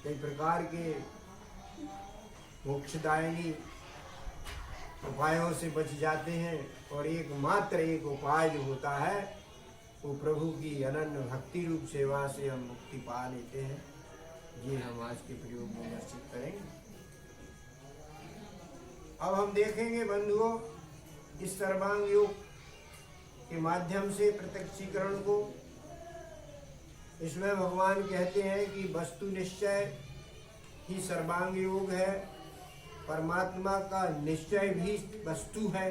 कई प्रकार के मोक्षदायिनी उपायों से बच जाते हैं, और एकमात्र एक उपाय जो होता है वो प्रभु की अनन्य भक्ति रूप सेवा से हम मुक्ति पा लेते हैं। ये हम आज के प्रयोग में निश्चित करेंगे। अब हम देखेंगे बंधुओं, इस सर्वांग योग के माध्यम से प्रत्यक्षीकरण को। इसमें भगवान कहते हैं कि वस्तु निश्चय ही सर्वांग योग है, परमात्मा का निश्चय भी वस्तु है।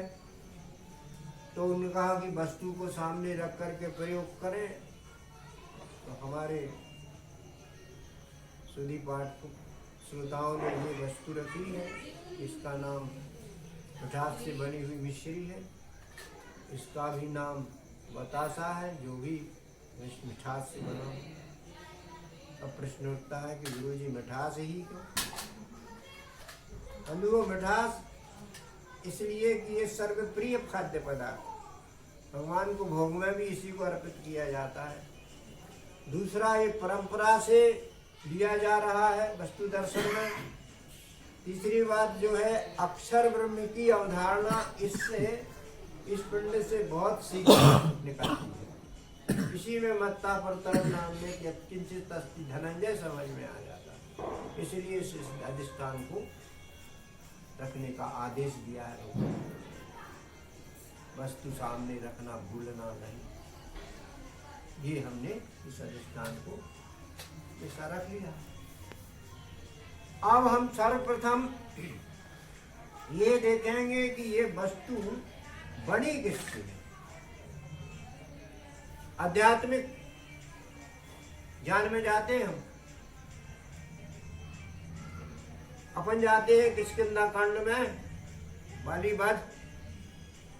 तो उन्होंने कहा कि वस्तु को सामने रख करके प्रयोग करें। तो हमारे सुधी पाठ श्रोताओं ने ये वस्तु रखी है, इसका नाम मिठास से बनी हुई मिश्री है, इसका भी नाम बतासा है, जो भी मिठास से बना। अब प्रश्न उठता है कि गुरु जी मिठास ही क्यों? बंधुओं, मिठास इसलिए कि ये सर्वप्रिय खाद्य पदार्थ, भगवान को भोग में भी इसी को अर्पित किया जाता है। दूसरा, ये परंपरा से दिया जा रहा है वस्तु दर्शन में। तीसरी बात जो है, अक्षर ब्रह्म की अवधारणा इससे, इस पिंड से बहुत सीख निकलती है। इसी में मत्ता परतर नाम में किंचित अस्ति धनंजय समझ में आ जाता है। इसलिए इस अधिष्ठान को रखने का आदेश दिया है। वस्तु सामने रखना भूलना नहीं। ये हमने इस अधिष्ठान को ऐसा रख लिया। अब हम सर्वप्रथम ये देखेंगे कि ये वस्तु बनी किससे है। आध्यात्मिक ज्ञान में जाते हैं हम, अपन जाते हैं किष्किंधा कांड में, बालीवध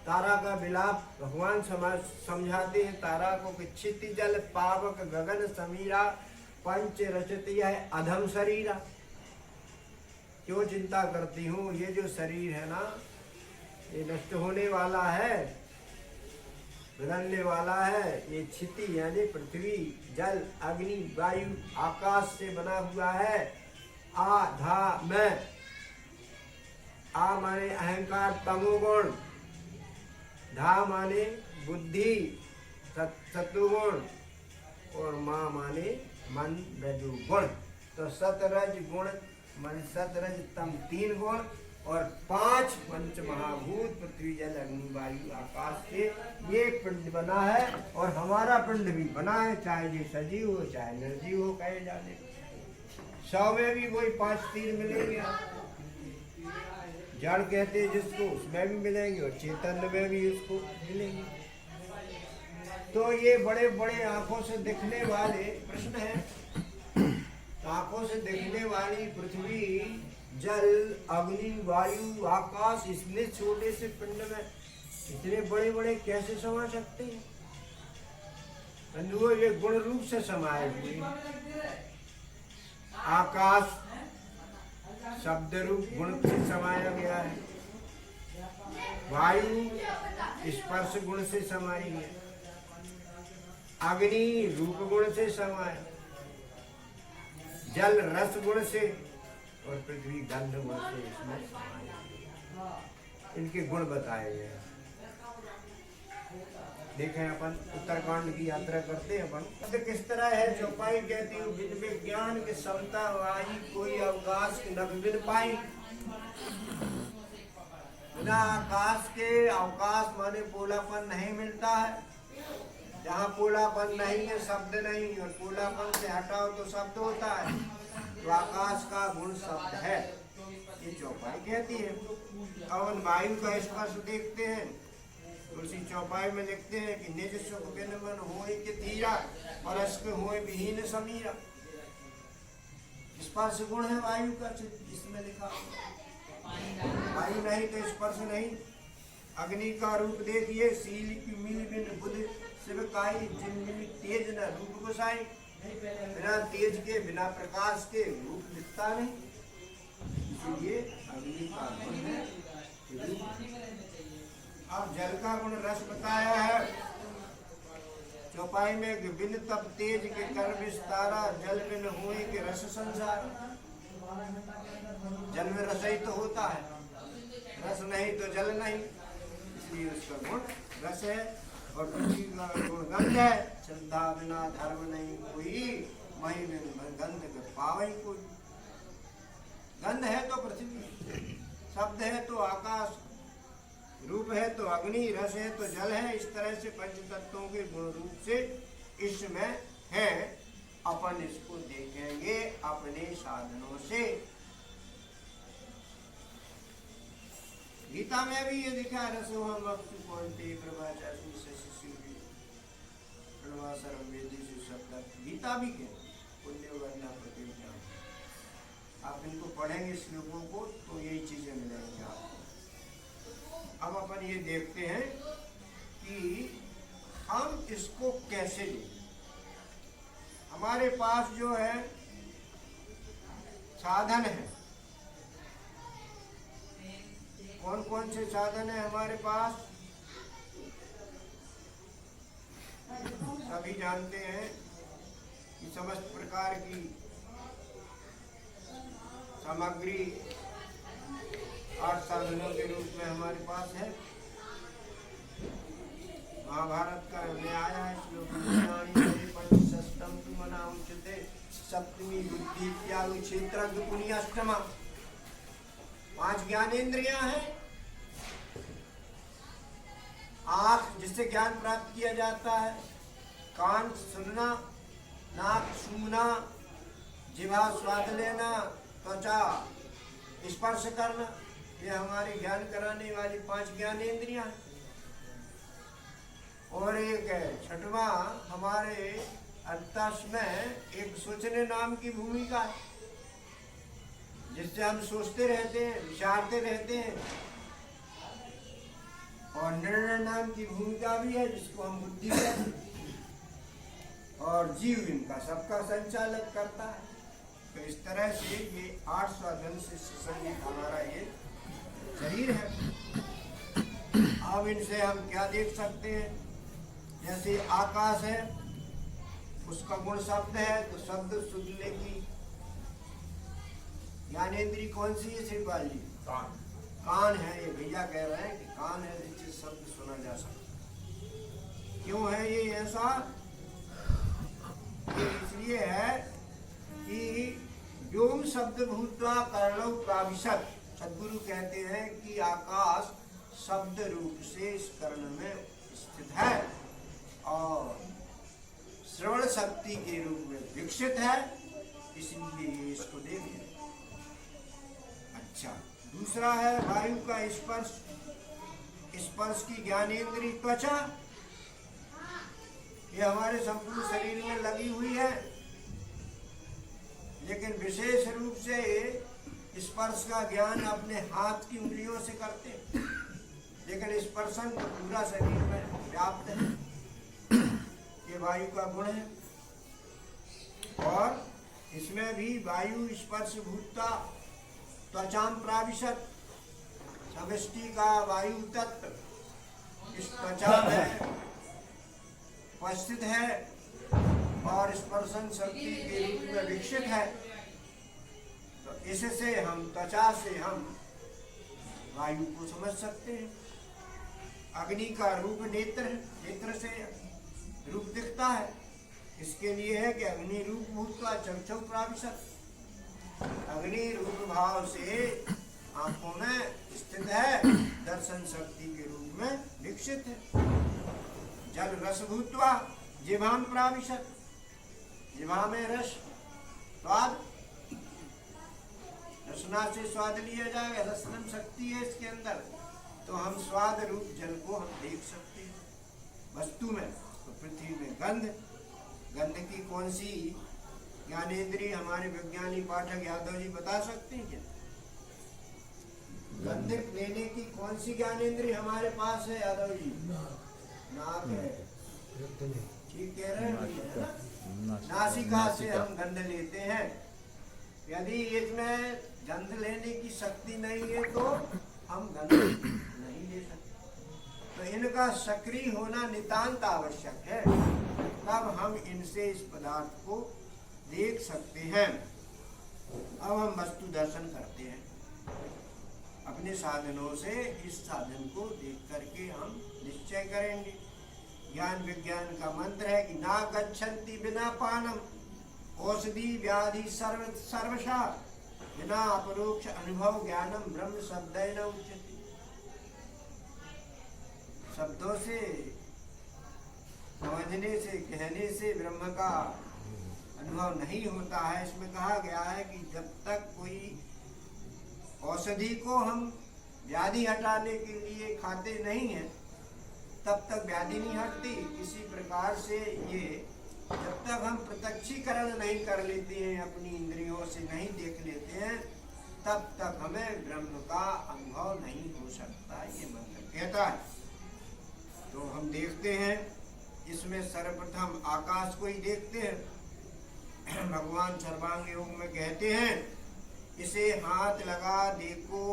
तारा का विलाप भगवान समझाते हैं तारा को कि क्षिति जल पावक गगन समीरा पंच रचती है अधम शरीरा। क्यों चिंता करती हूँ, ये जो शरीर है ना, ये नष्ट होने वाला है, बदलने वाला है। ये क्षिति यानी पृथ्वी, जल, अग्नि, वायु, आकाश से बना हुआ है। आ धा में, आ माने अहंकार तमोगुण, धा माने बुद्धि सत्वगुण, और माँ माने मन रजोगुण। तो सतरज गुण मन सतरज तम 3 गुण और 5 पंच महाभूत पृथ्वी जल अग्नि वायु आकाश से ये पिंड बना है। और हमारा पिंड भी बना है, चाहे ये सजीव हो चाहे निर्जीव हो, कहे जाने 100 में भी वही 5 तीर मिलेंगे। जड़ कहते हैं जिसको, उसमें भी मिलेंगे, और चैतन्य में भी उसको मिलेंगे। तो ये बड़े बड़े आंखों से दिखने वाले प्रश्न है, आंखों से दिखने वाली पृथ्वी, जल, अग्नि, वायु, आकाश, इसलिए छोटे से पिंड में इतने बड़े बड़े कैसे समा सकते हैं? बंधुओं, ये गुण रूप से समाये हुए। आकाश शब्द रूप गुण से समाया गया है, वायु स्पर्श गुण से समाई है, अग्नि रूप गुण से समाया, जल रस गुण से, और पृथ्वी गंध गुण से इसमें समाया। इनके गुण बताए गए हैं। देखें, अपन उत्तरकांड की यात्रा करते हैं। अपन किस तरह है, चौपाई कहती हूँ, विद विज्ञान की समता वाही कोई अवकाश न बिन पाई। बिना आकाश के अवकाश माने पोलापन नहीं मिलता है। जहाँ पोलापन नहीं है शब्द नहीं, और पोलापन से हटाओ तो शब्द होता है। तो आकाश का गुण शब्द है, ये चौपाई कहती है। अब वायु का स्पर्श देखते हैं, तुलसी चौपाई में लिखते हैं कि निज सुख बिन मन होए के धीरा, और अस्क होए विहीन समीरा। स्पर्श गुण है वायु का, इसमें लिखा। वायु नहीं तो स्पर्श नहीं। अग्नि का रूप देखिए, सील की मिल बिन बुध शिव काई, जिन मिल तेज न रूप गोसाई। बिना तेज के, बिना प्रकाश के रूप दिखता नहीं, इसलिए अग्नि का गुण है। अब जल का गुण रस बताया है। चौपाई में बिन तप तेज के कर विस्तारा, जल बिन हुए के रस संसार। जल में रस ही तो होता है, रस नहीं तो जल नहीं, इसलिए उसका गुण रस है। और पृथ्वी का गुण गंध है। श्रद्धा बिना धर्म नहीं कोई, मही बिन गंध के पावई कोई। गंध है तो पृथ्वी, शब्द है तो आकाश, रूप है तो अग्नि, रस है तो जल है। इस तरह से पंच तत्वों के गुण रूप से इसमें है। अपन इसको देखेंगे अपने साधनों से। गीता में भी ये लिखा है, रसो हम वस्तु कौनते प्रभाचा गीता भी के आप इनको पढ़ेंगे श्लोकों को तो यही चीजें मिलेंगी आपको। अब अपन ये देखते हैं कि हम इसको कैसे लें। हमारे पास जो है साधन है, कौन कौन से साधन है हमारे पास, सभी जानते हैं कि समस्त प्रकार की सामग्री 8 साधनों के रूप में हमारे पास है। महाभारत का में आया है श्लोक मना उचिते सप्तमी बुद्धि त्याग क्षेत्र पुण्यष्टमा। 5 ज्ञानेंद्रियां हैं। आँख जिससे ज्ञान प्राप्त किया जाता है, कान सुनना, नाक सूंघना, जिह्वा स्वाद लेना, त्वचा स्पर्श करना, ये हमारे ज्ञान कराने वाली 5 ज्ञानेंद्रियां हैं। और एक छठवा हमारे अंतस में एक सोचने नाम की भूमिका है, जिससे हम सोचते रहते हैं, विचारते रहते हैं। और निर्णय नाम की भूमिका भी है, जिसको हम बुद्धि कहते हैं। और जीव इनका सबका संचालक करता है। तो इस तरह से ये 8 साधन से सुसंगित हमारा ये शरीर है। अब इनसे हम क्या देख सकते हैं, जैसे आकाश है, उसका गुण शब्द है, तो शब्द सुनने की ज्ञानेंद्री कौन सी है शिवपाल जी? कान है। ये भैया कह रहे हैं कि कान है जिससे शब्द सुना जा सकता। क्यों है ये ऐसा? ये इसलिए है कि व्योम शब्द भूत्वा कर्णौ प्राविशत। सद्गुरु कहते हैं कि आकाश शब्द रूप से इस कर्ण में स्थित है और श्रवण शक्ति के रूप में विकसित है, इसलिए इसको देखिए। अच्छा, दूसरा है वायु का स्पर्श। स्पर्श की ज्ञानेंद्रिय त्वचा, ये हमारे संपूर्ण शरीर में लगी हुई है, लेकिन विशेष रूप से स्पर्श का ज्ञान अपने हाथ की उंगलियों से करते हैं, लेकिन स्पर्शन तो पूरा शरीर में व्याप्त है। ये वायु का गुण है। और इसमें भी वायु स्पर्श भूता त्वचाम प्राविशत। समष्टि का वायु तत्व इस त्वचा में उपस्थित है और स्पर्शन शक्ति के रूप में विकसित है। तो इससे हम त्वचा से हम वायु को समझ सकते हैं। अग्नि का रूप नेत्र है, नेत्र से रूप दिखता है। इसके लिए है कि अग्नि रूप भूत्वा चक्षु प्राविशत। अग्नि रूप भाव से आंखों में स्थित है, दर्शन शक्ति के रूप में विकसित है। जल रस भूत्वा जिह्वाम प्राविशत। जिह्वा में रस स्वाद, रसना से स्वाद लिया जाएगा, रसनम शक्ति है इसके अंदर, तो हम स्वाद रूप जल को हम देख सकते हैं वस्तु में। तो पृथ्वी में गंध, गंध की कौन सी ज्ञानेंद्रिय हमारे विज्ञानी पाठक यादव जी बता सकते हैं क्या? गंध लेने की कौन सी ज्ञानेंद्रिय हमारे पास है यादव जी? नाक है, ठीक कह रहे हैं। नासिका से हम गंध लेते हैं। यदि इसमें गंध लेने की शक्ति नहीं है तो हम गंध नहीं ले सकते। तो इनका सक्रिय होना नितांत आवश्यक है। तब हम इनसे इस पदार्थ को देख सकते हैं। अब हम वस्तु दर्शन करते हैं अपने साधनों से। इस साधन को देख करके हम निश्चय करेंगे। ज्ञान विज्ञान का मंत्र है कि ना गच्छन्ति बिना पानम औषधि व्याधि सर्वशा बिना अपरोक्ष अनुभव ज्ञानम ब्रह्म शब्देन उच्यते। शब्दों से समझने से कहने से ब्रह्म का अनुभव नहीं होता है। इसमें कहा गया है कि जब तक कोई औषधि को हम व्याधि हटाने के लिए खाते नहीं हैं तब तक व्याधि नहीं हटती। इसी प्रकार से ये जब तक हम प्रत्यक्षीकरण नहीं कर लेते हैं, अपनी इंद्रियों से नहीं देख लेते हैं, तब तक हमें ब्रह्म का अनुभव नहीं हो सकता, ये मंत्र कहता है। तो हम देखते हैं इसमें सर्वप्रथम आकाश को ही देखते हैं। भगवान सर्वांग योग में कहते हैं इसे हाथ लगा देखो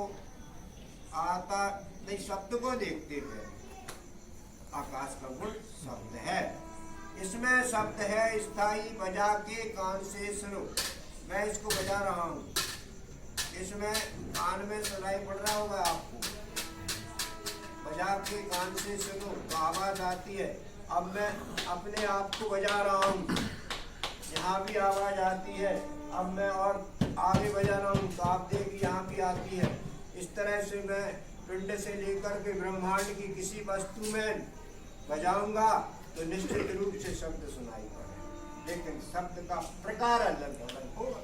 आता नहीं, शब्द को देखते हैं। आकाश का गुण शब्द है। इसमें शब्द है स्थायी, बजा के कान से सुनो। मैं इसको बजा रहा हूँ, इसमें कान में सुनाई पड़ रहा होगा आपको। बजा के कान से सुनो तो आवाज आती है। अब मैं अपने आप को बजा रहा हूँ, यहाँ भी आवाज आती है। अब मैं और आगे बजा रहा हूँ तो आप देखिए यहाँ भी आती है। इस तरह से मैं पिंड से लेकर के ब्रह्मांड की किसी वस्तु में बजाऊंगा तो निश्चित रूप से शब्द सुनाई पड़े, लेकिन शब्द का प्रकार अलग अलग होगा।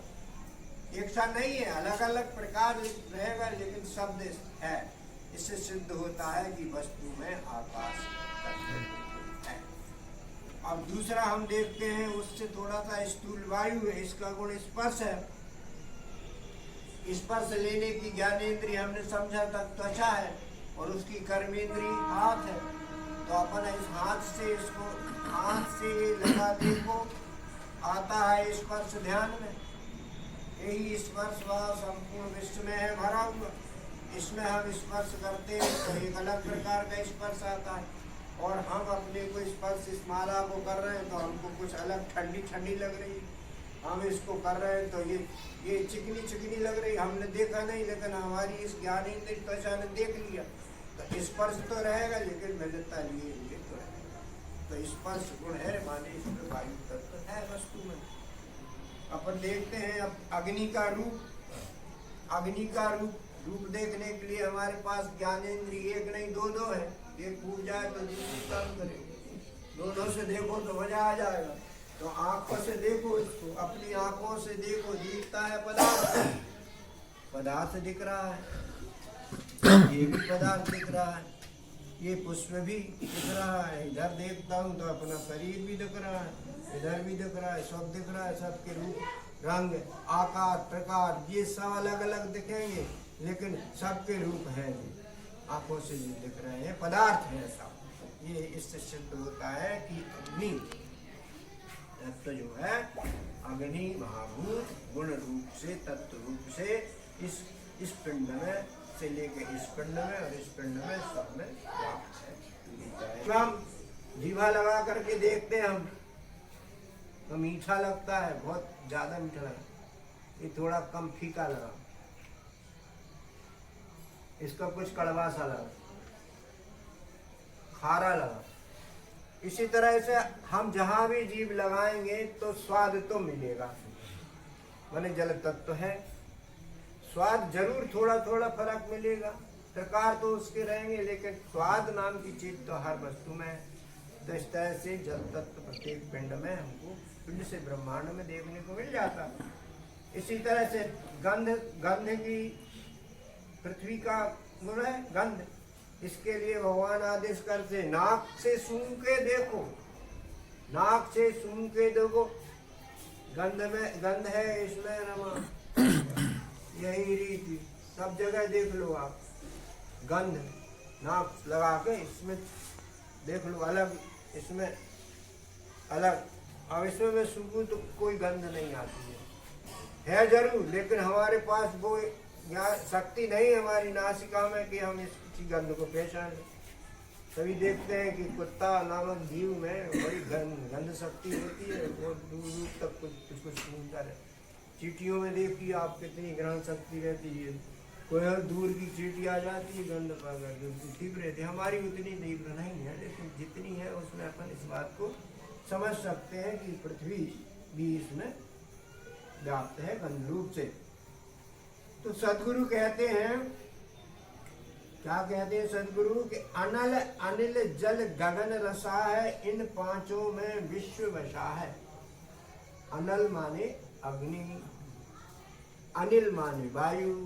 एक सा नहीं है, अलग अलग प्रकार रहेगा, लेकिन शब्द है। इससे सिद्ध होता है कि वस्तु में आकाश है। अब दूसरा हम देखते हैं, उससे थोड़ा सा स्थूल वायु है, इसका गुण स्पर्श है। स्पर्श लेने की ज्ञानेंद्रिय हमने समझा तक त्वचा है और उसकी कर्मेंद्रिय हाथ है। तो अपन इस हाथ से इसको हाथ से लगा देखो, आता है स्पर्श ध्यान में। यही स्पर्श वह संपूर्ण विश्व में है भरा हुआ। इसमें हम स्पर्श करते हैं तो एक अलग प्रकार का स्पर्श आता है, और हम अपने को स्पर्श इस माला को कर रहे हैं तो हमको कुछ अलग ठंडी ठंडी लग रही है। हम इसको कर रहे हैं तो ये चिकनी चिकनी लग रही है। हमने देखा नहीं, लेकिन हमारी इस ज्ञानेंद्रिय त्वचा ने देख लिया। तो स्पर्श तो रहेगा, लेकिन मिलता लिए तो रहेगा। तो स्पर्श गुण है, माने इसमें वायु तत्व है वस्तु में। अपन देखते हैं अब अग्नि का रूप। अग्नि का रूप देखने के लिए हमारे पास ज्ञानेंद्रिय एक नहीं दो है। एक फूट जाए तो दूसरी काम करेगी। दोनों से देखो तो मजा आ जाएगा। तो आंखों से देखो इसको, अपनी आंखों से देखो, दिखता है पदार्थ, पदार्थ दिख रहा है। ये भी पदार्थ दिख रहा है, ये पुष्प भी दिख रहा है। इधर देखता हूँ तो अपना शरीर भी दिख रहा है, इधर भी दिख रहा है, सब दिख रहा है। सबके रूप, रंग, आकार, प्रकार ये सब अलग अलग दिखेंगे, लेकिन सबके रूप है। आंखों से जो दिख रहे हैं पदार्थ है सब। ये इससे सिद्ध होता है कि अग्नि तत्व जो है, अग्नि महाभूत गुण रूप से, तत्व रूप से इस पिंड में से लेके इस पिंड में और इस पिंड में सब में व्याप्त है। हम जीवा लगा करके देखते हैं हम तो मीठा लगता है, बहुत ज्यादा मीठा लगा। ये थोड़ा कम फीका लगा, इसका कुछ कड़वा सा लगा, खारा लगा। इसी तरह से हम जहां भी जीभ लगाएंगे तो स्वाद तो मिलेगा। माने जल तत्व है, स्वाद जरूर थोड़ा थोड़ा फर्क मिलेगा, प्रकार तो उसके रहेंगे, लेकिन स्वाद नाम की चीज तो हर वस्तु में है। तो इस तरह से जल तत्व प्रत्येक पिंड में हमको, पिंड से ब्रह्मांड में देखने को मिल जाता। इसी तरह से गंध की पृथ्वी का गुण है गंध। इसके लिए भगवान आदेश करते, नाक से सूंघ के देखो, नाक से सूंघ के देखो। गंध में गंध है, इसमें रमा यही रीति सब जगह देख लो आप। गंध नाक लगा के इसमें देख लो, अलग इसमें अलग। अब इसमें मैं सूंघूं तो कोई गंध नहीं आती है जरूर, लेकिन हमारे पास वो शक्ति नहीं हमारी नासिका में कि हम इसकी गंध को पहचान लें। सभी देखते हैं कि कुत्ता नामक जीव में बड़ी गंध शक्ति होती है, वो दूर दूर तक कुछ सूंघता है। चींटियों में देखिए आप कितनी ग्रहण शक्ति रहती है, कोई दूर की चींटी आ जाती है गंध पाकर तीव्र रहती है। हमारी उतनी तीव्र नहीं है, लेकिन जितनी है उसमें अपन इस बात को समझ सकते हैं कि पृथ्वी भी इसमें व्याप्त है गंध रूप से। तो सदगुरु कहते हैं, क्या कहते हैं सदगुरु कि अनल अनिल जल गगन रसा है, इन पांचों में विश्व बसा है। अनल माने अग्नि, अनिल माने वायु,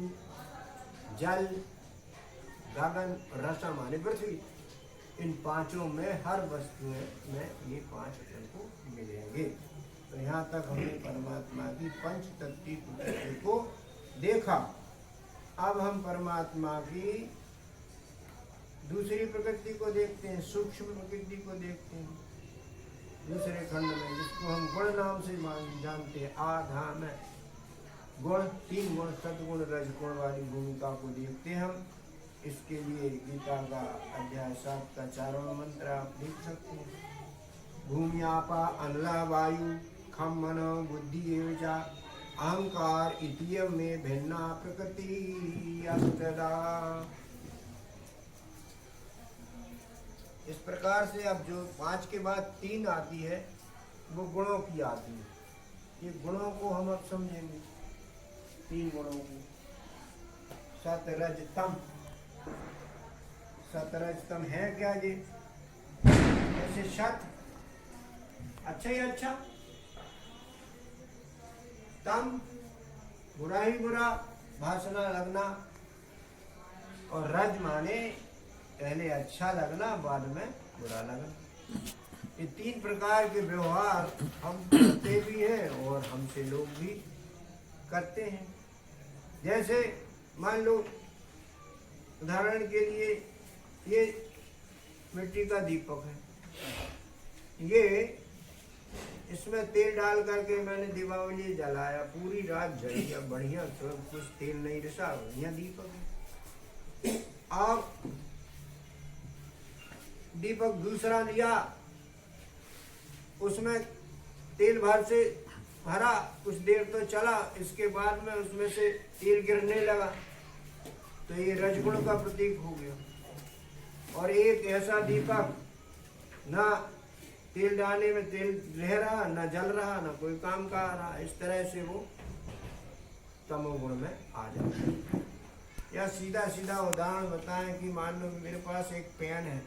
जल, गगन, रसा माने पृथ्वी। इन पांचों में हर वस्तु में ये पांच को मिलेंगे। तो यहाँ तक हमने परमात्मा की पंच तत्वीय प्रकृति को देखा। अब हम परमात्मा की दूसरी प्रकृति को देखते हैं, सूक्ष्म प्रकृति को देखते हैं दूसरे खंड में, जिसको हम गुण नाम से जानते हैं। आधा में गुण, तीन गुण, सतगुण रजगुण वाली भूमिका को देखते हैं हम। इसके लिए गीता का अध्याय 7 का 4वां मंत्र आप देख सकते हैं। भूमि आपा अनला वायु खम मन बुद्धि एवं अहंकार इतियम में भिन्ना प्रकृति अष्टदा। इस प्रकार से अब जो 5 के बाद 3 आती है वो गुणों की आती है। ये गुणों को हम अब समझेंगे, 3 गुणों को। सत रज तम। सत रज तम है क्या जी? जैसे सत अच्छा ही अच्छा, तम बुरा ही बुरा, भाषणा लगना, और रज माने पहले अच्छा लगना बाद में बुरा लगना। ये 3 प्रकार के व्यवहार हम करते भी हैं और हमसे लोग भी करते हैं। जैसे मान लो उदाहरण के लिए ये मिट्टी का दीपक है, ये इसमें तेल डाल करके मैंने दीपावली जलाया, पूरी रात जली, अब बढ़िया तो कुछ तेल नहीं रिसा, बढ़िया दीपक है। अब दीपक दूसरा लिया, उसमें तेल भर से भरा, कुछ देर तो चला, इसके बाद में उसमें से तेल गिरने लगा, तो ये रजगुण का प्रतीक हो गया। और एक ऐसा दीपक ना तेल डालने में तेल रह रहा, ना जल रहा, ना कोई काम का आ रहा, इस तरह से वो तमोगुण में आ जाता है। या सीधा सीधा उदाहरण बताएं कि मान लो मेरे पास एक पेन है,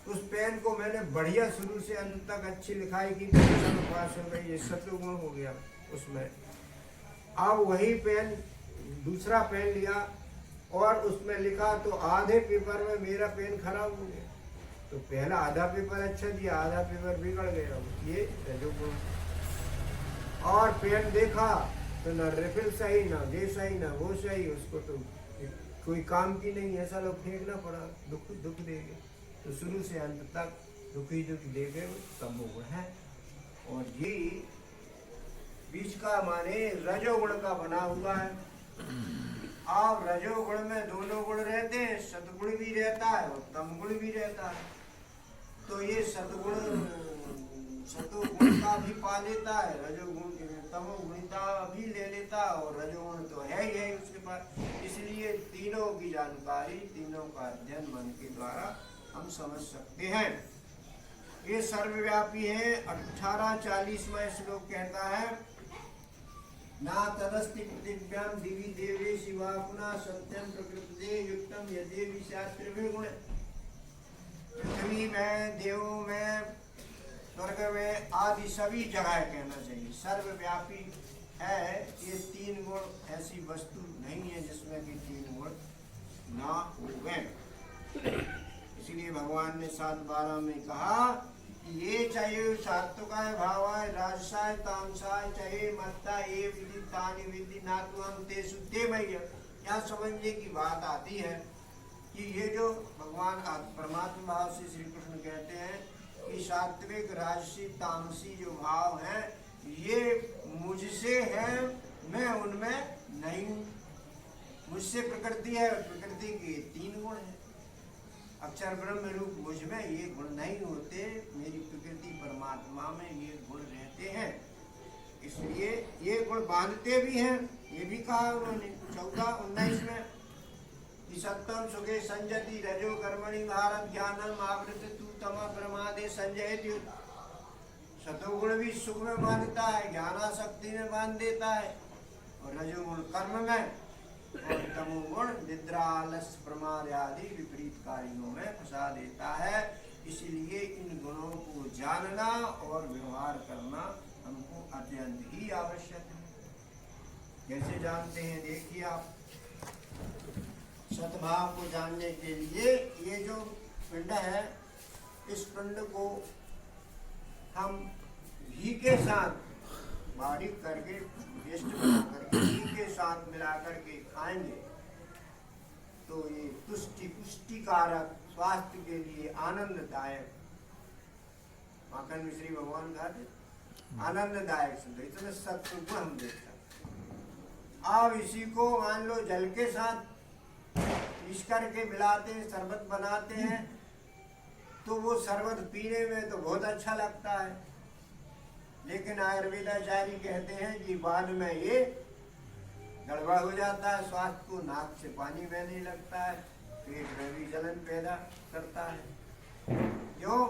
उस पेन को मैंने बढ़िया शुरू से अंत तक अच्छी लिखाई की, पास हो गई, ये सत्वगुण हो गया उसमें। अब वही पेन दूसरा पेन लिया और उसमें लिखा, तो आधे पेपर में मेरा पेन खराब हो गया। तो पहला आधा पेपर अच्छा दिया, आधा पेपर बिगड़ गया, ये रजोगुण। और पेन देखा तो न रिफिल सही, ना दे सही, ना वो सही, उसको तो कोई काम की नहीं, ऐसा लोग फेंकना पड़ा, दुख देंगे। तो शुरू से अंत तक दुखी दे गए, तमोगुण है। और ये बीच का माने रजोगुण का बना हुआ है। आप रजोगुण में दोनों गुण रहते हैं, सतगुण भी रहता है और तमगुण भी रहता है। तो ये सतगुण सतोगुण का भी पा लेता है, रजोगुण तमोगुणिता भी ले लेता है, और रजोगुण तो है ही है उसके पास। इसलिए तीनों की जानकारी, तीनों का अध्ययन मन के द्वारा हम समझ सकते हैं। ये सर्वव्यापी है। 1840वां श्लोक कहता है, ना तदस्ति पृथिव्याम दिवि देवे शिवा पुनः सत्यम प्रकृति युक्तम यद्यपि शास्त्र गुण। पृथ्वी में, देवों में, स्वर्ग में आदि सभी जगह कहना चाहिए सर्वव्यापी है। ये 3 गुण ऐसी वस्तु नहीं है जिसमें कि 3 गुण ना होवे। इसलिए भगवान ने 7:12 में कहा कि ये चाहिए सात्विकाय भावाय राजसाय तामसाय चाहिए मत्ता ये विधि तानि विधि ना तो हम तेसु ते मय्य। यहाँ समझने की बात आती है कि ये जो भगवान परमात्मा भाव से श्री कृष्ण कहते हैं कि सात्विक राजसी तामसी जो भाव हैं ये मुझसे है, मैं उनमें नहीं हूँ। मुझसे प्रकृति है, प्रकृति के 3 गुण है। अक्षर ब्रह्म रूप मुझ में ये गुण नहीं होते, मेरी प्रकृति परमात्मा में ये गुण रहते हैं। इसलिए ये गुण बांधते भी हैं। ये भी कहा उन्होंने 14-19 में कि सत्तम सुखे संजति रजो कर्मणि भारत ज्ञानम आवृत तू तमा प्रमादे संजयति। सतोगुण भी सुख में बांधता है, ज्ञानाशक्ति में बांध देता है, और रजोगुण कर्म में, और तमोगुण निद्रा आलस प्रमाद आदि विपरीत कार्यों में फंसा देता है। इसलिए इन गुणों को जानना और व्यवहार करना हमको अत्यंत ही आवश्यक है। कैसे जानते हैं देखिए आप। सद्भाव को जानने के लिए ये जो पिंड है, इस पिंड को हम घी के साथ बारीक करके पेस्ट बना करके घी के साथ मिला करके खाएंगे तो ये तुष्टि पुष्टिकारक, स्वास्थ्य के लिए आनंददायक। माखन मिश्री भगवान खाते आनंददायक सुंदर, इसमें सत्व को हम देख सकते। आप इसी को मान लो जल के साथ पीस करके मिलाते हैं, शरबत बनाते हैं, तो वो शरबत पीने में तो बहुत अच्छा लगता है, लेकिन आयुर्वेदाचार्य कहते हैं कि बाद में ये गड़बड़ हो जाता है, स्वास्थ्य को नाक से पानी बहने लगता है, पेट में भी जलन पैदा करता है। क्यों?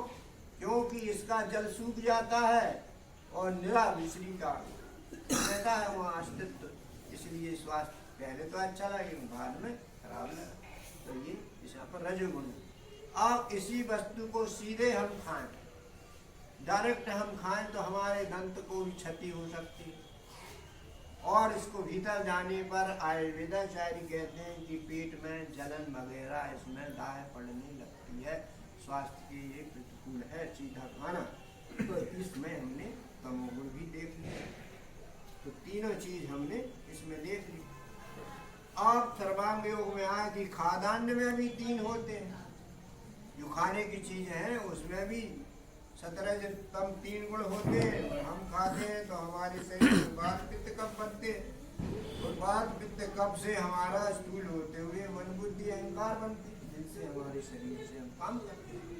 क्योंकि इसका जल सूख जाता है और निरा मिश्री का रहता है वहाँ अस्तित्व। इसलिए स्वास्थ्य पहले तो अच्छा लगे, बाद में खराब लगा। तो ये यहाँ पर रजोगुण। आप इसी वस्तु को सीधे हम खाएं, डायरेक्ट हम खाएं तो हमारे दंत को भी क्षति हो सकती है, और इसको भीतर जाने पर आयुर्वेदाचार्य कहते हैं कि पेट में जलन वगैरह इसमें दाह पड़ने लगती है, स्वास्थ्य के लिए प्रतिकूल है सीधा खाना। तो इसमें हमने तमोगुण भी देख लिया, तो तीनों चीज हमने इसमें देख ली। अब सर्वांग योग में आए कि खाद्यान्न में भी 3 होते हैं, जो खाने की चीज है उसमें भी 17 तम 3 गुण होते हैं, और हम खाते हैं तो हमारे शरीर में वात पित्त कफ बनते हैं, और वात पित्त कफ से हमारा स्थूल होते हुए मन बुद्धि अहंकार बनते हैं, जिनसे हमारे शरीर से हम काम करते हैं।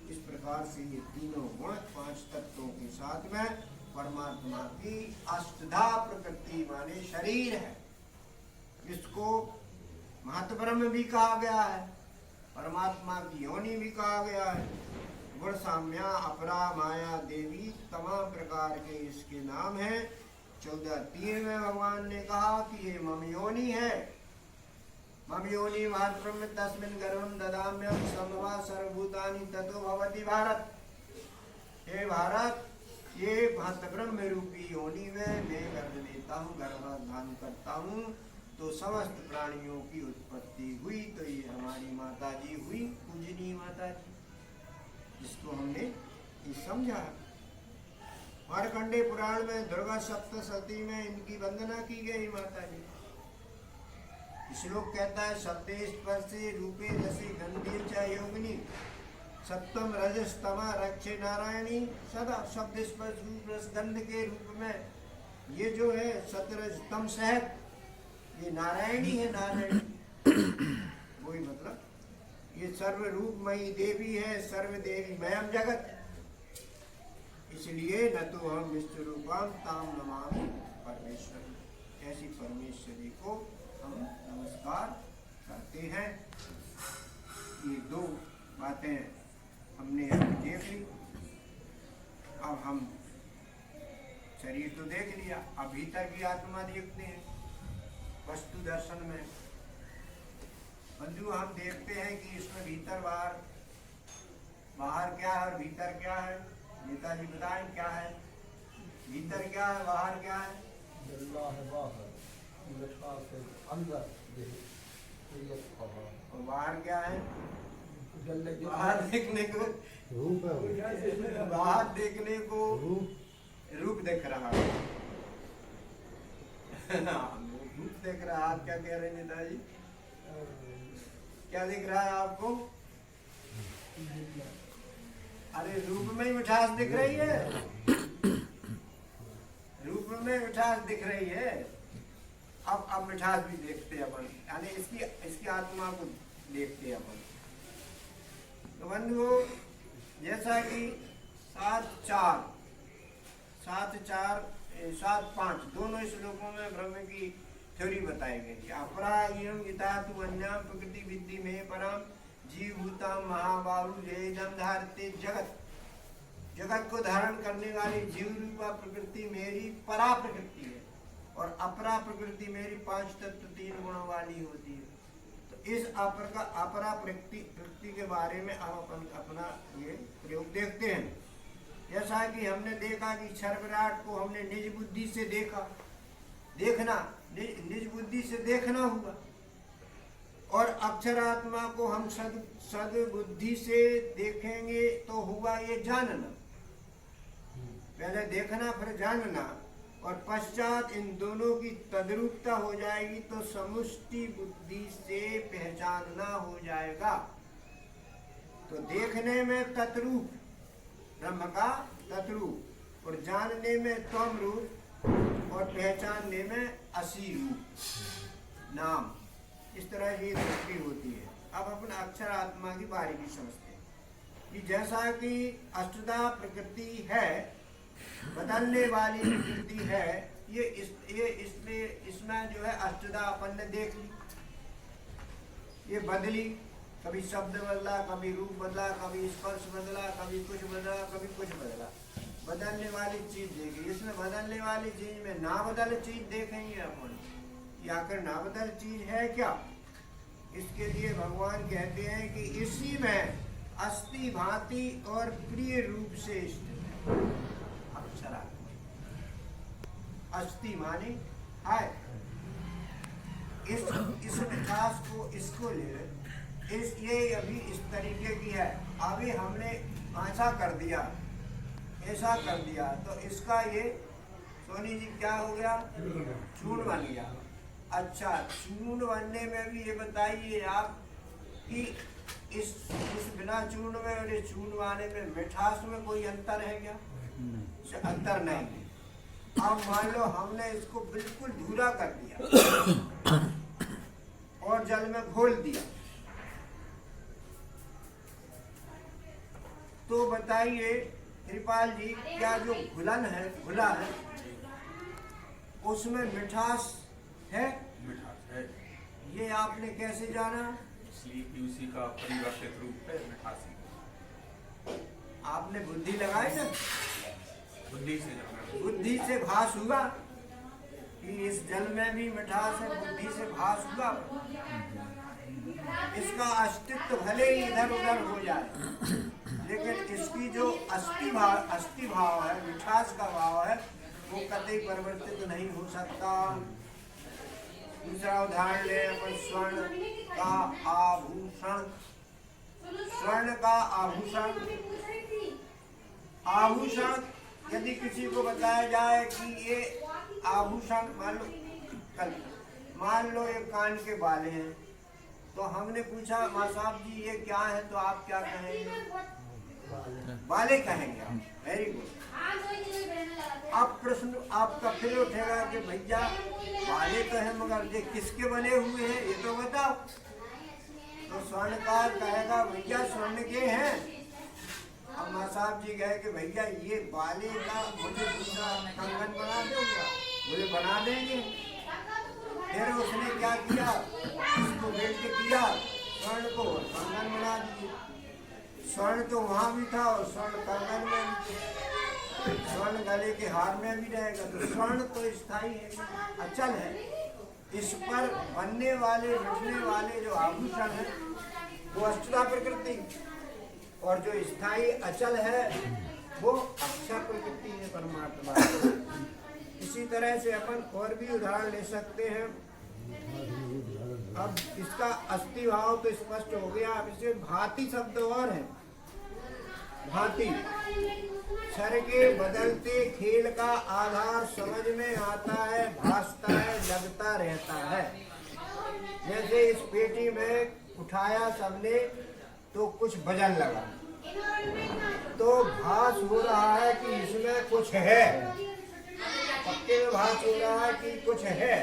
इस प्रकार से ये तीनों गुण 5 तत्वों के साथ में परमात्मा की अष्टधा प्रकृति माने शरीर है। इसको महत्ब्रह्म भी कहा गया है, परमात्मा की योनि भी कहा गया है। गुण साम्या अपरा माया देवी तमाम प्रकार के इसके नाम हैं। 14:3 में भगवान ने कहा कि ये मम योनि है। मम योनि महत्ब्रह्म तस्मिन् गर्भं ददाम्यहं सम्भवा सर्वभूतानि ततो भवति भारत। हे भारत, ये महत्ब्रह्म रूपी योनि में मैं गर्भ लेता हूँ, गर्भाधान करता हूँ, तो समस्त प्राणियों की उत्पत्ति हुई। तो ये हमारी माता जी हुई, पूजनीय माता जी, जिसको हमने ये समझा। मार्कंडेय पुराण में दुर्गा सप्तशती में इनकी वंदना की गई माता जी। श्लोक कहता है सत्य स्पर्शे रूपे रसे गंधे च योगिनी सप्तम रजस्तमा रक्षे नारायणी सदा। शब्द स्पर्श रूप रस गंध के रूप में ये जो है सतरजतम सहत, ये नारायणी है। नारायणी वही मतलब ये सर्व रूपमयी देवी है, सर्व देवी मयम जगत। इसलिए न तो हम विश्व रूपाम ताम नमामि परमेश्वरी, ऐसी परमेश्वरी को हम नमस्कार करते हैं। ये 2 बातें हमने देख ली। अब हम शरीर तो देख लिया, अब भीतर की आत्मा देखते हैं वस्तु दर्शन में। बंधु, हम देखते हैं कि इसमें भीतर बाहर, बाहर क्या है और भीतर क्या है। नेताजी बताएं क्या है, भीतर क्या है, बाहर क्या है। और बाहर क्या है, बाहर देखने को रूप है, बाहर देखने को रूप देख रहा है। रूप देख रहा है। आप क्या कह रहे हैं नेताजी, क्या दिख रहा है आपको? अरे रूप में ही मिठास दिख रही है, रूप में मिठास दिख रही है। अब मिठास भी देखते हैं अपन, यानी इसकी आत्मा को देखते हैं अपन। तो बंधुओं, जैसा कि 7-4, 7-5 दोनों श्लोकों में ब्रह्म की थ्योरी बताई गई। अपरा इयं इतातु अन्याम प्रकृति विद्धि में परम जीवभूताम महाबाहु जयदम धारते जगत। जगत को धारण करने वाली जीव रूपा प्रकृति मेरी परा प्रकृति है और अपरा प्रकृति मेरी 5 तत्व 3 गुणों वाली होती है। तो इस अपरा प्रकृति के बारे में हम अपना ये प्रयोग देखते हैं। जैसा कि हमने देखा कि क्षर विराट को हमने निज बुद्धि से देखा, निज बुद्धि से देखना हुआ, और अक्षरात्मा को हम सद बुद्धि से देखेंगे तो हुआ ये जानना। पहले देखना फिर जानना, और पश्चात इन दोनों की तद्रूपता हो जाएगी तो समुष्टि बुद्धि से पहचानना हो जाएगा। तो देखने में तत्रूप ब्रह्म का तत्रूप, और जानने में त्वम रूप, और पहचानने में असी रूप नाम। इस तरह की दृष्टि होती है। अब अपना अक्षर आत्मा की बारीकी समझते हैं कि जैसा कि अष्टधा प्रकृति है, बदलने वाली प्रकृति है, इसलिए इसमें जो है अष्टधा अपन ने देख ली, ये बदली, कभी शब्द बदला, कभी रूप बदला, कभी स्पर्श बदला, कभी कुछ बदला, कभी कुछ बदला। बदलने वाली चीज देखी, इसमें बदलने वाली चीज में ना बदल चीज देखेंगे अपन, ये आखिर ना बदल चीज है क्या। इसके लिए भगवान कहते हैं कि इसी में अस्थि भांति और प्रिय रूप से स्थित है अक्षरात्मा। अस्थि माने है, इस विकास को, इसको ले ये अभी इस तरीके की है। अभी हमने ऐसा कर दिया, ऐसा कर दिया, तो इसका ये सोनी जी क्या हो गया, चूर्ण बन गया। अच्छा, चूर्ण बनने में भी ये बताइए आप कि इस बिना चूर्ण में और इस चूर्ण वाले में मिठास में कोई अंतर है क्या? अंतर नहीं। अब मान लो हमने इसको बिल्कुल धूरा कर दिया और जल में घोल दिया, तो बताइए कृपाल जी, क्या जो घुला है उसमें मिठास है? मिठास है। ये आपने कैसे जाना? इसलिए कि उसी का परिवर्तित रूप है मिठासी। आपने बुद्धि लगाई ना, बुद्धि से जाना, बुद्धि से भास हुआ कि इस जल में भी मिठास है, बुद्धि से भास हुआ। इसका अस्तित्व भले ही इधर उधर हो जाए, लेकिन इसकी जो अस्थि भाव है, मिठास का भाव है, वो कतई परिवर्तित नहीं हो सकता। दूसरा उदाहरण ले अपन स्वर्ण का आभूषण। स्वर्ण का आभूषण यदि किसी को बताया जाए कि ये आभूषण, मान लो ये कान के बाले हैं, तो हमने पूछा माँ साहब जी ये क्या है, तो आप क्या कहेंगे? बाले कहेंगे आप। Very good. अब प्रश्न आपका फिर उठेगा कि भैया बाले तो है, मगर ये किसके बने हुए हैं ये तो बताओ। तो स्वर्णकार कहेगा भैया स्वर्ण के हैं। अब माँ साहब जी कहे कि भैया ये बाले का मुझे दूसरा कंगन बना दोगे? मुझे बना देंगे। फिर उसने क्या किया, इसको बेच के किया, स्वर्ण को कंगन बना दिए। स्वर्ण तो वहाँ भी था और स्वर्ण कंगन में भी, स्वर्ण गले के हार में भी रहेगा। तो स्वर्ण तो स्थायी है, अचल है। इस पर बनने वाले मिटने वाले जो आभूषण है वो अष्टधा प्रकृति, और जो स्थायी अचल है वो अक्षर प्रकृति है, परमात्मा। इसी तरह से अपन और भी उदाहरण ले सकते हैं। अब इसका अस्थि भाव तो स्पष्ट हो गया। अब इसे भांति शब्द और है। भांति क्षर के बदलते खेल का आधार समझ में आता है, भासता है, लगता रहता है। जैसे इस पेटी में उठाया सबने तो कुछ वजन लगा, तो भास हो रहा है कि इसमें कुछ है, पक्के में भास हो रहा है कि कुछ है।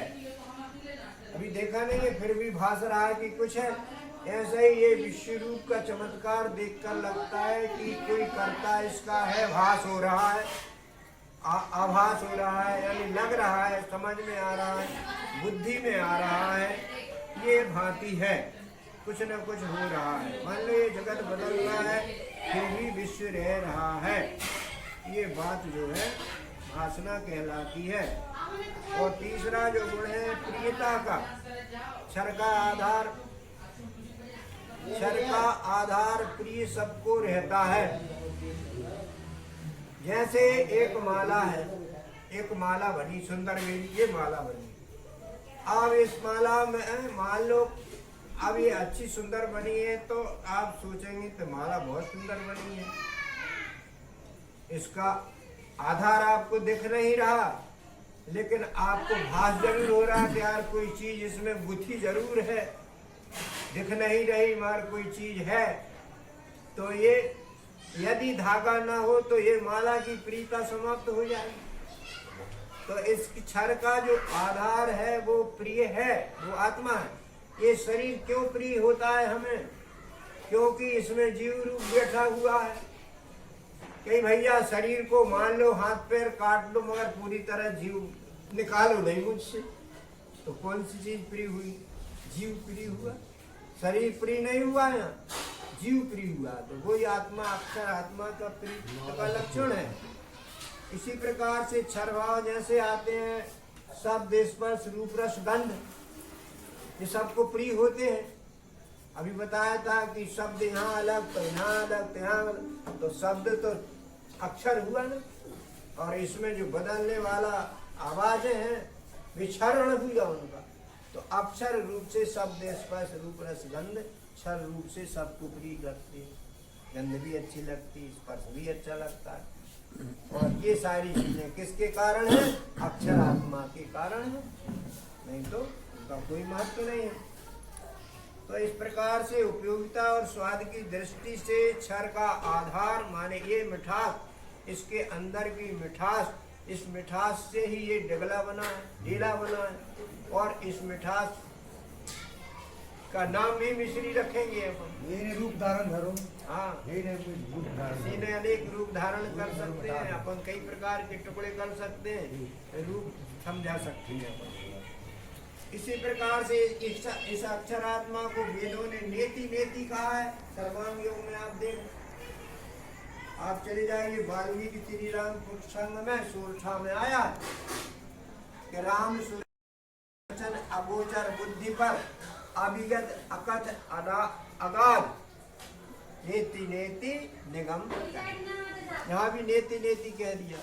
अभी देखा नहीं है, फिर भी भास रहा है कि कुछ है। ऐसे ही ये विश्व रूप का चमत्कार देखकर लगता है कि कोई कर्ता इसका है, भास हो रहा है, आभास हो रहा है, यानी लग रहा है, समझ में आ रहा है, बुद्धि में आ रहा है, ये भांति है, कुछ न कुछ हो रहा है। मान लो ये जगत बदल रहा है, फिर भी विश्व रह रहा है। ये बात जो है भासना कहलाती है। और तीसरा जो गुण है प्रियता का, क्षर का आधार प्रिय सबको रहता है। जैसे एक माला है, एक माला बनी सुंदर मेरी, ये माला बनी। अब इस माला में मान लो अब ये अच्छी सुंदर बनी है तो आप सोचेंगे तो माला बहुत सुंदर बनी है। इसका आधार आपको दिख नहीं रहा, लेकिन आपको भास जरूर हो रहा है कि यार कोई चीज इसमें गुथी जरूर है, दिख नहीं रही मगर कोई चीज है। तो ये यदि धागा ना हो तो ये माला की प्रियता समाप्त हो जाएगी। तो इस क्षर का जो आधार है वो प्रिय है, वो आत्मा है। ये शरीर क्यों प्रिय होता है हमें? क्योंकि इसमें जीव रूप बैठा हुआ है। कहीं भैया शरीर को मान लो हाथ पैर काट लो मगर पूरी तरह जीव निकालो नहीं मुझसे, तो कौन सी चीज प्रिय हुई? जीव प्रिय हुआ, शरीर प्रिय नहीं हुआ है, जीव प्रिय हुआ। तो वही आत्मा, अक्षर आत्मा का प्रिय का लक्षण है। इसी प्रकार से क्षर भाव जैसे आते हैं, शब्द स्पर्श रूप रस गंध, ये सबको प्रिय होते हैं। अभी बताया था कि शब्द यहाँ अलग तो यहाँ अलग तो यहाँ अलग, तो शब्द तो अक्षर हुआ ना, और इसमें जो बदलने वाला आवाजें हैं विक्षरण हुआ उनका। तो अक्षर रूप से शब्द स्पर्श रूप रस गंध क्षर रूप से सबको प्रिय करती है। गंध भी अच्छी लगती है, स्पर्श भी अच्छा लगता है। और ये सारी चीजें किसके कारण है? अक्षर आत्मा के कारण है, नहीं तो उनका कोई महत्व नहीं है। तो इस प्रकार से उपयोगिता और स्वाद की दृष्टि से क्षर का आधार माने ये मिठास, इसके अंदर की मिठास, इस मिठास से ही ये डगला बना है, ढीला बना है। और इस मिठास का नाम भी मिश्री रखेंगे अपन। ये रूप धारण धरो। हाँ, इसी ने अनेक रूप धारण कर सकते हैं अपन, कई प्रकार के टुकड़े कर सकते हैं, रूप समझा सकते हैं अपन। इसी प्रकार से इस अक्षरात्मा को वेदों ने नेति नेति कहा है। सर्वांग योग में आप देख, आप चले जाइए वाल्मीकि श्री राम प्रसंग में सोरठा में आया कि राम सुदर्शन अगोचर बुद्धि पर अभिगत अकथ अगाध नेति नेति निगम। यहाँ भी नेति नेति कह दिया।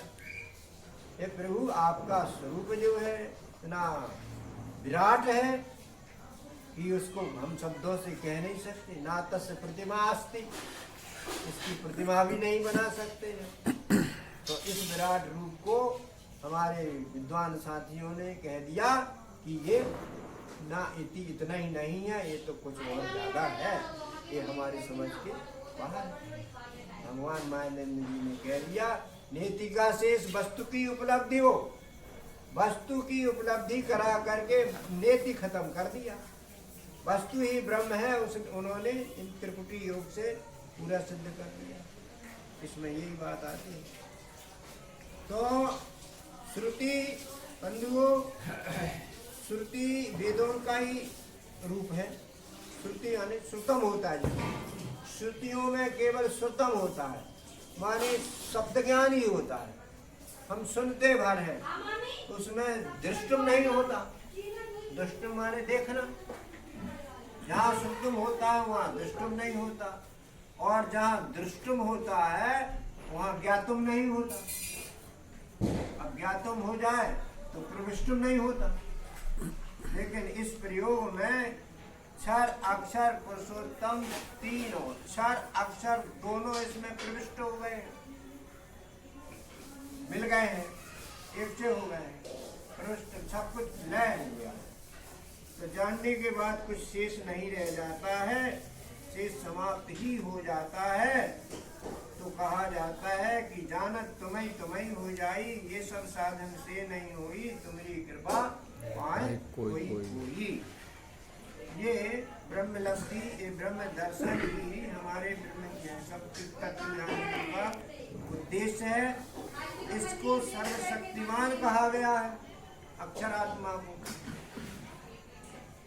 ये प्रभु आपका स्वरूप जो है इतना विराट है कि उसको हम शब्दों से कह नहीं सकते। ना तस्य प्रतिमा अस्ति, इसकी प्रतिमा भी नहीं बना सकते हैं। तो इस विराट रूप को हमारे विद्वान साथियों ने कह दिया कि ये ना इतना ही नहीं है, ये तो कुछ और ज्यादा है, ये हमारे समझ के बाहर है। भगवान मायानंद जी ने कह दिया नेतिका से इस वस्तु की उपलब्धि हो, वस्तु की उपलब्धि करा करके नेति खत्म कर दिया। वस्तु ही ब्रह्म है, उन्होंने इन त्रिपुटी योग से पूरा सिद्ध कर दिया। इसमें यही बात आती है। तो श्रुति बंधुओं, श्रुति वेदों का ही रूप है। श्रुति यानी श्रुतम होता है, श्रुतियों में केवल श्रुतम होता है, माने शब्द ज्ञान ही होता है। हम सुनते भर हैं, उसमें दृष्टुम नहीं होता। दृष्टुम माने देखना, जहाँ सुनतुम होता है वहाँ दृष्टुम नहीं होता, और जहाँ दृष्टुम होता है वहाँ ज्ञातुम नहीं होता। अब ज्ञातुम हो जाए तो प्रविष्टुम नहीं होता। लेकिन इस प्रयोग में क्षर अक्षर पुरुषोत्तम तीनों, क्षर अक्षर दोनों इसमें प्रविष्ट हो गए, मिल गए हैं, एक से हो गए, प्रविष्ट सब कुछ लय हो गया। तो जानने के बाद कुछ शेष नहीं रह जाता है, शेष समाप्त ही हो जाता है। तो कहा जाता है कि जानत तुम्हें हो जाई, ये सब साधन से नहीं हुई, तुम्हारी कृपा पाए कोई। ये ब्रह्मलब्धि ये ब्रह्म दर्शन ही हमारे ब्रह्म ज्ञान सब तत्व जानने का उद्देश्य है। इसको सर्वशक्तिमान कहा गया है अक्षरात्मा को,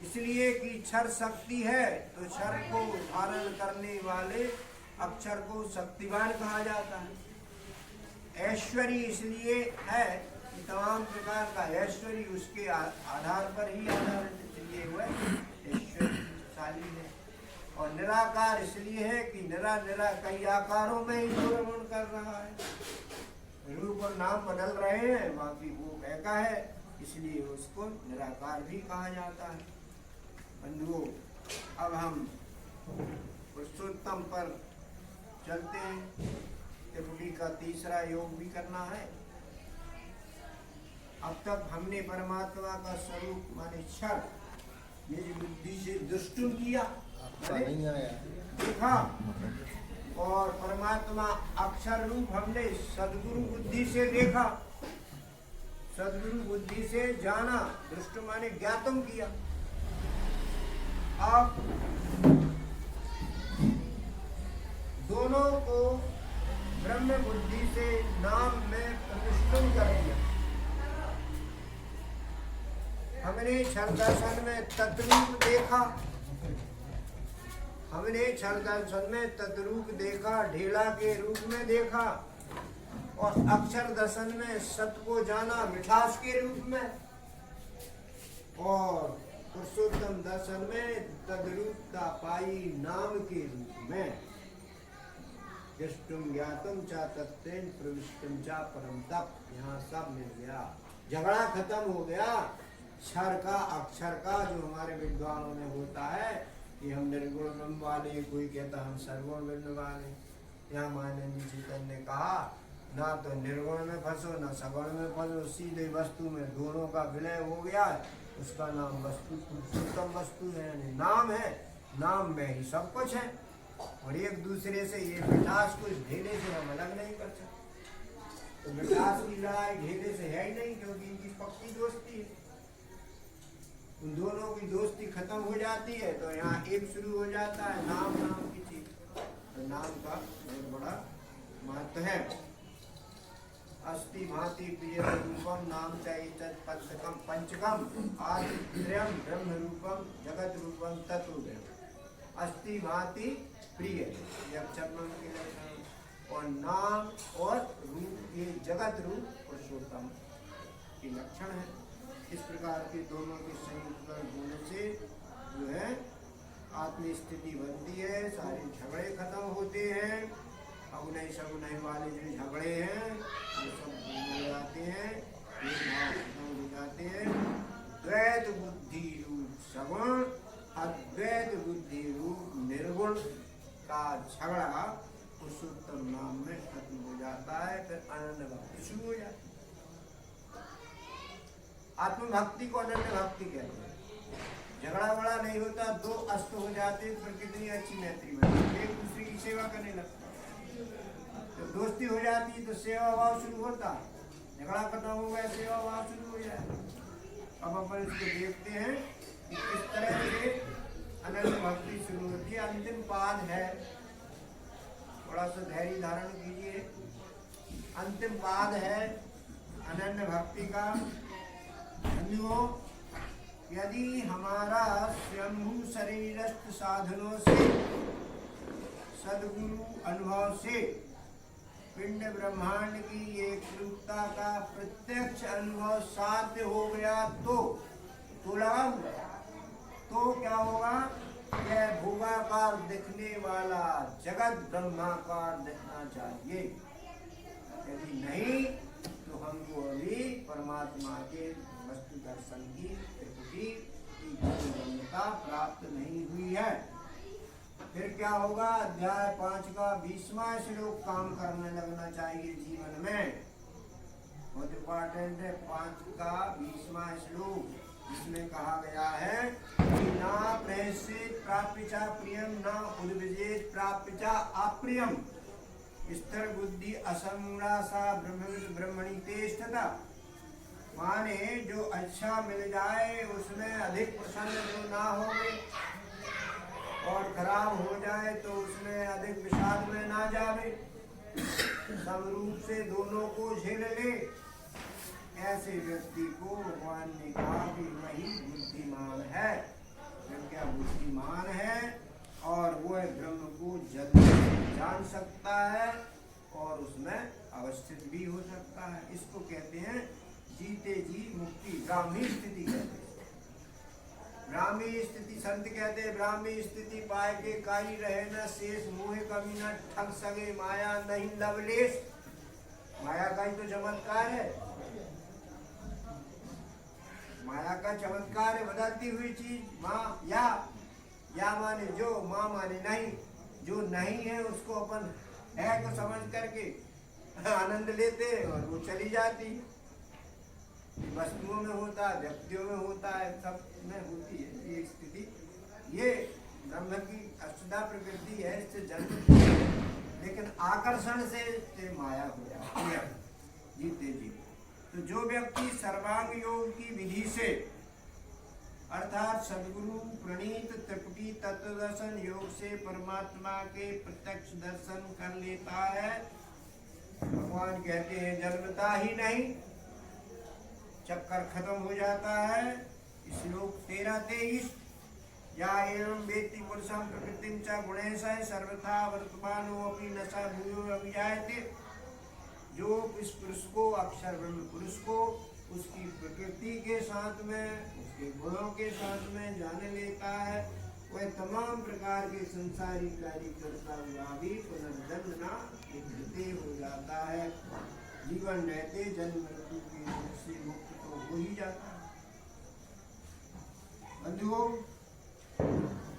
इसलिए कि क्षर शक्ति है तो क्षर को धारण करने वाले अक्षर को शक्तिमान कहा जाता है। ऐश्वर्य इसलिए है कि तमाम प्रकार का ऐश्वर्य उसके आधार पर ही आधारित, इसलिए वह ऐश्वर्यशाली है। और निराकार इसलिए है कि निरा कई आकारों में ही भ्रमण कर रहा है, रूप और नाम बदल रहे हैं, बाकी वो एका है, इसलिए उसको निराकार भी कहा जाता है। बंधुओं, अब हम पुरुषोत्तम पर चलते हैं। त्रिपुटी का तीसरा योग भी करना है। अब तक हमने परमात्मा का स्वरूप माने क्षर निज बुद्धि से दुष्टुम किया, देखा, और परमात्मा अक्षर रूप हमने सदगुरु बुद्धि से देखा, सदगुरु बुद्धि से जाना, दृष्ट माने ज्ञातम किया। अब दोनों को ब्रह्म बुद्धि से नाम में प्रतिष्ठित कर दिया। हमने क्षर दर्शन में तद्रूप देखा, हमने क्षर दर्शन में तद्रूप देखा, ढेला के रूप में देखा, और अक्षर दर्शन में सत को जाना मिठास के रूप में, और पुरुषोत्तम दर्शन में तद्रूपता पाई नाम के रूप में। दृष्टुम ज्ञातुम चा तत्तेन प्रविष्टुम चा परम तप, यहाँ सब मिल गया, झगड़ा खत्म हो गया। क्षर का अक्षर का जो हमारे विद्वानों में होता है कि हम निर्गुण ब्रह्म वाले, कोई कहता हम सर्वगुण ब्रह्म वाले। यहाँ माननीय चेतन ने कहा ना तो निर्गुण में फंसो ना सगुण में फंसो, सीधे वस्तु में दोनों का विलय हो गया, उसका नाम वस्तु पुरुषोत्तम वस्तु है, नाम है, नाम में ही सब कुछ है। और एक दूसरे से ये मिठास को इस ढेले से हम अलग नहीं कर सकते। तो मिठास की लड़ाई ढेले से है ही नहीं, क्योंकि इनकी पक्की दोस्ती है। उन दोनों की दोस्ती खत्म हो जाती है तो यहाँ एक शुरू हो जाता है नाम नाम की चीज। तो नाम का बहुत बड़ा महत्व है। अस्ति भांति प्रिय रूपम नाम चाहिए पंचकम पंचकम आदित्र्यम ब्रह्म रूपम जगत रूपम तत्व। अस्ति भांति प्रिय अक्षर के लक्षण, और नाम और रूप ये जगत रूप पुरुषोत्तम के लक्षण है। इस प्रकार के दोनों के संयुक्त होने से जो है आत्म स्थिति बनती है, सारे झगड़े खत्म होते हैं। अगुनय सगुनय वाले जो झगड़े हैं वो सब हो जाते हैं, खत्म हो जाते हैं। द्वैत बुद्धि रूप सगुण, अद्वैत बुद्धि रूप निर्गुण का झगड़ा पुरुषोत्तम नाम में खत्म हो जाता है। फिर आनंद भक्ति शुरू हो जाती है। आत्म भक्ति को अनन्य भक्ति कहते हैं। झगड़ा बड़ा नहीं होता, दो अस्त हो जाते फिर कितनी अच्छी मैत्री बनती, एक दूसरे की सेवा करने लगता। जब दोस्ती हो जाती तो सेवा भाव शुरू होता, झगड़ा खत्म हो गया सेवा भाव शुरू हो जाए। अब अपन इसको देखते हैं कि किस तरह से अनन्य भक्ति शुरू होती है। अंतिम पाद है, थोड़ा सा धैर्य धारण कीजिए। अंतिम पाद है अनन्य भक्ति का। यदि हमारा स्वयंभू शरीरस्थ साधनों से सदगुरु अनुभव से पिंड ब्रह्मांड की एक रूपता का प्रत्यक्ष अनुभव साध्य हो गया तो क्या होगा? यह भोगाकार दिखने वाला जगत ब्रह्माकार दिखना चाहिए। यदि नहीं तो हमको अभी परमात्मा के वस्तु दर्शन की त्रिपुटी की पूर्णता प्राप्त नहीं हुई है। फिर क्या होगा? अध्याय 5 का 20वां श्लोक काम करने लगना चाहिए जीवन में। बहुत इम्पोर्टेंट है 5 का 20वां श्लोक, जिसमें कहा गया है कि ना प्रेषित प्राप्य चा प्रियम ना उद्विजेत प्राप्य चा अप्रियम स्थिर बुद्धि असंगुणा सा ब्रह्मणि तेष्ठता। माने जो अच्छा मिल जाए उसमें अधिक प्रसन्न जो ना हो, और खराब हो जाए तो उसमें अधिक विषाद में ना जावे, समरूप से दोनों को झेल ले, ऐसे व्यक्ति को भगवान ने कहा कि वही बुद्धिमान है। क्या बुद्धिमान है और वह ब्रह्म को जल्दी जान सकता है और उसमें अवस्थित भी हो सकता है। इसको कहते हैं जीते जी मुक्ति, ब्राह्मी स्थिति कहते हैं। ब्राह्मी स्थिति संत कहते हैं, ब्राह्मी स्थिति पाए के काई रहे न शेष, मोहे कभी न ठग सके, माया नहीं लवलेश। माया का ही तो चमत्कार है, माया का चमत्कार है, बदलती हुई चीज। माँ या माने जो, माँ माने नहीं, जो नहीं है उसको अपन है को समझ करके आनंद लेते हैं और वो चली जाती है। वस्तुओं में होता है, व्यक्तियों में होता है, सब में होती है ये स्थिति। ये ब्रह्म की अष्टधा प्रकृति है, इससे जन्म, लेकिन आकर्षण से माया हो जाती है जीते जी। तो जो व्यक्ति सर्वांग योग की विधि से अर्थात सद्गुरु प्रणीत त्रिपुटी तत्व दर्शन योग से परमात्मा के प्रत्यक्ष दर्शन कर लेता है, भगवान कहते हैं जन्मता ही नहीं, चक्कर खत्म हो जाता है। श्लोक 13-23 या एवं वेत्ति पुरुषं प्रकृतिं च गुणेशः सर्वथा वर्तमानो अपि न स भूयो अभिजायते। जो इस पुरुष को, अक्षर ब्रह्म पुरुष को, उसकी प्रकृति के साथ में, उसके गुणों के साथ में जान लेता है, वह तमाम प्रकार के संसारी कार्य करता हुआ भी पुनर्जन्म न हो जाता है। जीवन रहते जन्म मृत्यु के दुख से मुक्त तो हो ही जाता है बंधुओं।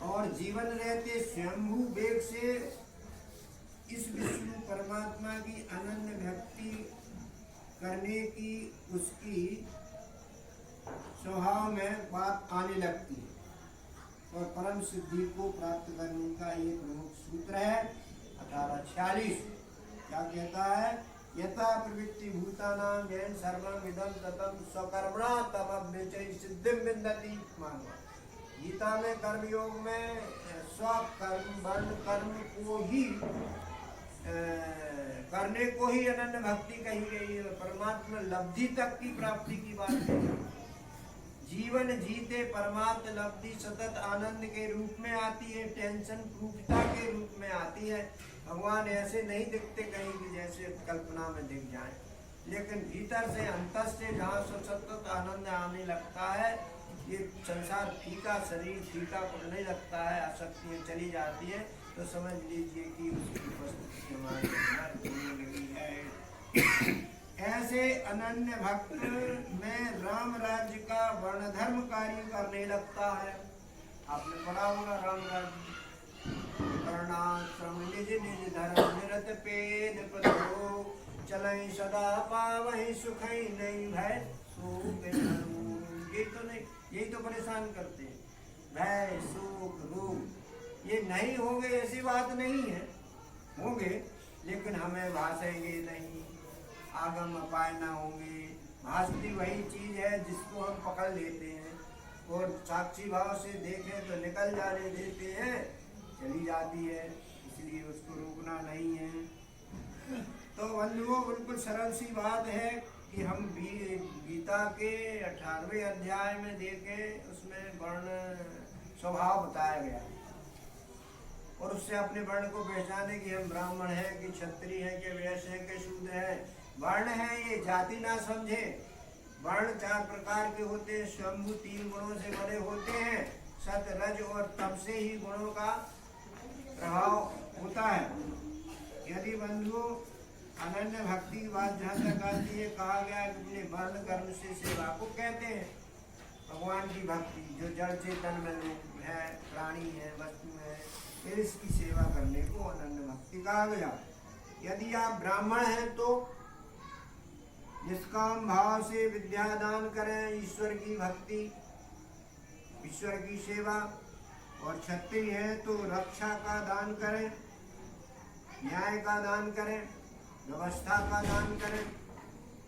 और जीवन रहते स्वयंभू वेग से इस विष्णु परमात्मा की अनन्य भक्ति करने की उसकी स्वभाव में बात आने लगती है और परम सिद्धि को प्राप्त करने का ये प्रमुख सूत्र है 1846। क्या कहता है? यथा प्रवृत्ति भूतानां येन सर्वं इदं ततं स्वकर्मणा तमभ्यचै सिद्धिं विन्दति। मानव गीता में कर्मयोग में स्वकर्म वर्ण कर्म को ही करने को ही अनन्य भक्ति कही गई है। परमात्मा लब्धि तक की प्राप्ति की बात है। जीवन जीते परमात्म लब्धि सतत आनंद के रूप में आती है, टेंशन प्रूफता के रूप में आती है। भगवान ऐसे नहीं दिखते कहीं कि जैसे कल्पना में दिख जाए, लेकिन भीतर से अंतर से जहाँ सतत आनंद आने लगता है, ये संसार फीका, शरीर फीका पड़ने लगता है, आसक्तियाँ चली जाती है, तो समझ लीजिए कि उसकी उपस्थिति हमारे अंदर होने लगी है। ऐसे अनन्य भक्त में राम राज्य का वर्ण धर्म कार्य करने लगता है। आपने पढ़ा होगा राम राज्य, वर्णाश्रम निज निज धर्म निरत पेद पदो, चलई सदा पावहि सुखई नहीं भय शोक रोग। यही तो परेशान करते हैं, भय शोक रोग ये नहीं होंगे ऐसी बात नहीं है, होंगे लेकिन हमें भासेंगे नहीं, आगम अपाय ना होंगे। भासती वही चीज है जिसको हम पकड़ लेते हैं और साक्षी भाव से देखें तो निकल जाने देते हैं, चली जाती है, इसलिए उसको रोकना नहीं है। तो बंधुओं बिल्कुल सरल सी बात है कि हम गीता के 18वें अध्याय में देखें, उसमें वर्ण स्वभाव बताया गया और उससे अपने वर्ण को पहचाने कि हम ब्राह्मण हैं कि क्षत्रिय हैं कि वैश्य हैं कि शूद्र हैं। वर्ण है ये जाति ना समझे। वर्ण 4 प्रकार के होते हैं, स्वयंभू 3 गुणों से बने होते हैं, सत रज और तप से ही गुणों का प्रभाव होता है। यदि बंधुओं अनन्य भक्ति की बात जहाँ तक आती है, कहा गया कि अपने वर्ण कर्म से सेवा को कहते हैं। भगवान की भक्ति जो जड़ चेतन में है, प्राणी है, वस्तु है, फिर इसकी सेवा करने को अनन्य भक्ति कहा गया। यदि आप ब्राह्मण हैं तो निष्काम भाव से विद्या दान करें, ईश्वर की भक्ति, ईश्वर की सेवा, और क्षत्रिय है तो रक्षा का दान करें, न्याय का दान करें, व्यवस्था का दान करें,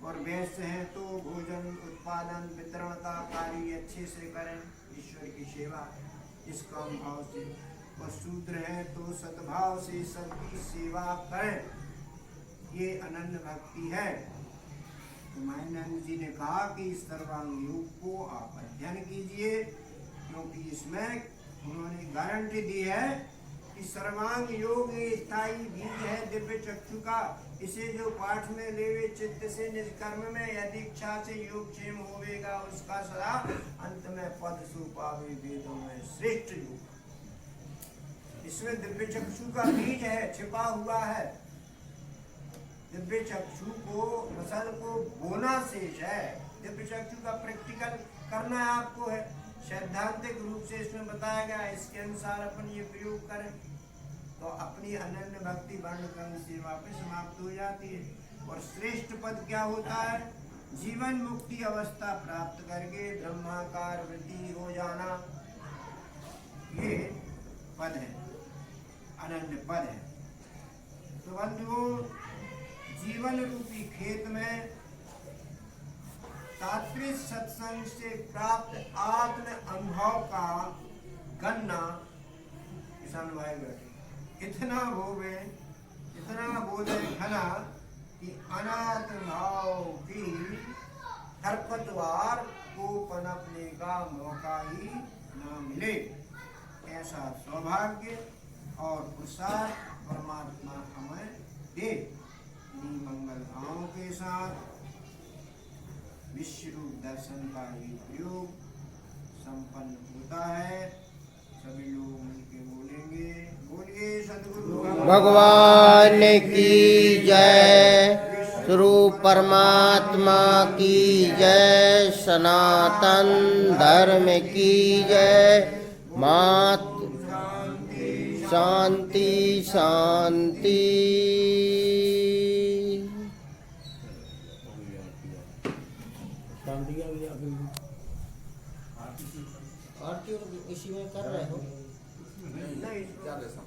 और वैश्य हैं तो भोजन उत्पादन वितरण का कार्य अच्छे से करें, ईश्वर की सेवा इस काम भाव से। और शूद्र हैं तो सद्भाव से सबकी सेवा करें, ये अनन्य भक्ति है। तो मायानंद जी ने कहा कि इस सर्वांग योग को आप अध्ययन कीजिए, क्योंकि इसमें उन्होंने गारंटी दी है कि सर्वांग योग ये स्थायी बीज है दिव्य चक्षु का। इसे जो पाठ में लेवे चित्त से निज कर्म में यदि इच्छा से योग क्षेम होवेगा, उसका सदा अंत में पद सु पावे वेदों में श्रेष्ठ योग। इसमें दिव्य चक्षु का बीज है, छिपा हुआ है। दिव्य चक्षु को फसल को बोना शेष है। दिव्य चक्षु का प्रैक्टिकल करना आपको है, सैद्धांतिक रूप से इसमें बताया गया है। इसके अनुसार अपन ये प्रयोग करें तो अपनी अनन्य भक्ति वर्ण कर्म सेवा पे समाप्त हो जाती है। और श्रेष्ठ पद क्या होता है? जीवन मुक्ति अवस्था प्राप्त करके ब्रह्माकार वृत्ति हो जाना, ये पद है, अनन्य पद है। तो बंधुओं, जीवन रूपी खेत में तात्विक सत्संग से प्राप्त आत्म अनुभव का गन्ना किसान भाई बैठे इतना होवे, इतना बोले घना कि अनाथ भाव की खरपतवार को पनपने का मौका ही न मिले। ऐसा सौभाग्य और प्रसाद परमात्मा हमें दे। मंगल भावों के साथ विश्व रूप दर्शन का ये प्रयोग संपन्न होता है। सभी लोग मिलके बोलेंगे, बोलिए सद्गुरु भगवान की जय, स्वरूप परमात्मा की जय, सनातन धर्म की जय। मात शांति शांति। आरती इसी में कर रहे हो? नहीं, क्या दशा